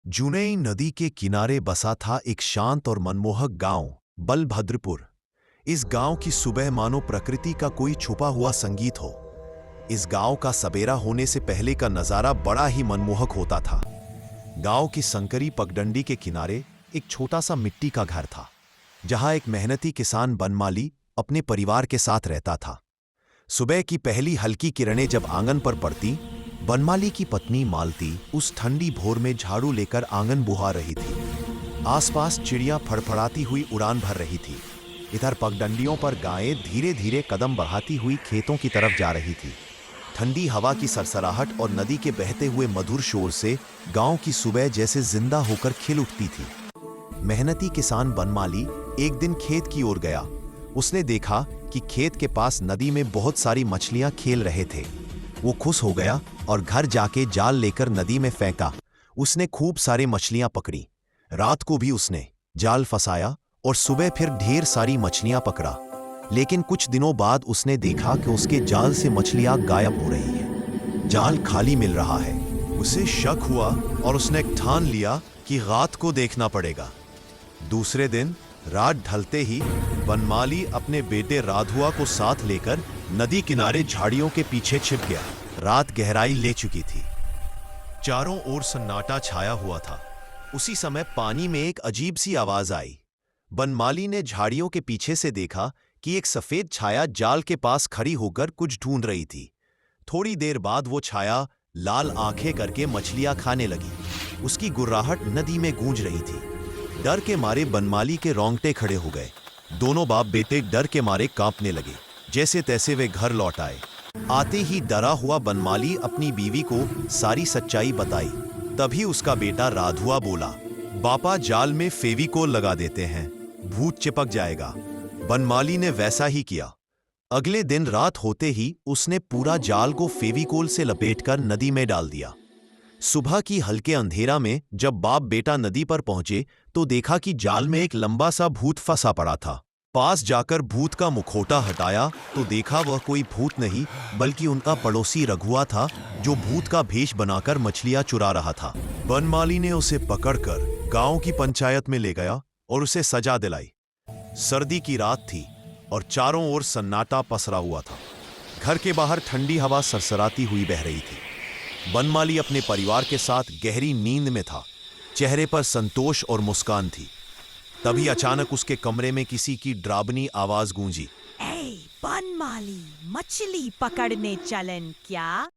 जुनई नदी के किनारे बसा था एक शांत और मनमोहक गांव बलभद्रपुर। इस गांव की सुबह मानो प्रकृति का कोई छुपा हुआ संगीत हो। इस गांव का सवेरा होने से पहले का नजारा बड़ा ही मनमोहक होता था। गांव की संकरी पगडंडी के किनारे एक छोटा सा मिट्टी का घर था, जहां एक मेहनती किसान बनमाली अपने परिवार के साथ रहता था। सुबह की पहली हल्की किरणें जब आंगन पर पड़ती, बनमाली की पत्नी मालती उस ठंडी भोर में झाड़ू लेकर आंगन बुहा रही थी। आसपास चिड़िया फड़फड़ाती हुई उड़ान भर रही थी। इधर पगडंडियों पर गायें धीरे धीरे कदम बढ़ाती हुई खेतों की तरफ जा रही थी। ठंडी हवा की सरसराहट और नदी के बहते हुए मधुर शोर से गांव की सुबह जैसे जिंदा होकर खिल उठती थी। मेहनती किसान बनमाली एक दिन खेत की ओर गया। उसने देखा कि खेत के पास नदी में बहुत सारी मछलियां खेल रहे थे। वो खुश हो गया और घर जाके जाल लेकर नदी में फेंका। उसने खूब सारी मछलियां पकड़ी। रात को भी उसने जाल फंसाया और सुबह फिर ढेर सारी मछलियां पकड़ा। लेकिन कुछ दिनों बाद उसने देखा कि उसके जाल से मछलियां गायब हो रही हैं। जाल खाली मिल रहा है। उसे शक हुआ और उसने ठान लिया कि रात को देखना पड़ेगा। दूसरे दिन रात ढलते ही बनमाली अपने बेटे राधुआ को साथ लेकर नदी किनारे झाड़ियों के पीछे छिप गया। रात गहराई ले चुकी थी। चारों ओर सन्नाटा छाया हुआ था। उसी समय पानी में एक अजीब सी आवाज आई। बनमाली ने झाड़ियों के पीछे से देखा कि एक सफेद छाया जाल के पास खड़ी होकर कुछ ढूंढ रही थी। थोड़ी देर बाद वो छाया लाल आंखें करके मछलियां खाने लगी। उसकी गुर्राहट नदी में गूंज रही थी। डर के मारे बनमाली के रोंगटे खड़े हो गए। दोनों बाप बेटे डर के मारे कांपने लगे। जैसे तैसे वे घर लौट आए। आते ही डरा हुआ बनमाली अपनी बीवी को सारी सच्चाई बताई। तभी उसका बेटा राधुआ बोला, बापा जाल में फेविकोल लगा देते हैं, भूत चिपक जाएगा। बनमाली ने वैसा ही किया। अगले दिन रात होते ही उसने पूरा जाल को फेविकोल से लपेटकर नदी में डाल दिया। सुबह की हल्के अंधेरा में जब बाप बेटा नदी पर पहुंचे तो देखा कि जाल में एक लंबा सा भूत फंसा पड़ा था। पास जाकर भूत का मुखौटा हटाया तो देखा वह कोई भूत नहीं बल्कि उनका पड़ोसी रघुआ था, जो भूत का भेष बनाकर मछलियां चुरा रहा था। बनमाली ने उसे पकड़कर गांव की पंचायत में ले गया और उसे सजा दिलाई। सर्दी की रात थी और चारों ओर सन्नाटा पसरा हुआ था। घर के बाहर ठंडी हवा सरसराती हुई बह रही थी। बनमाली अपने परिवार के साथ गहरी नींद में था। चेहरे पर संतोष और मुस्कान थी। तभी अचानक उसके कमरे में किसी की डरावनी आवाज गूंजी। ए बनमाली, मछली पकड़ने चलन क्या?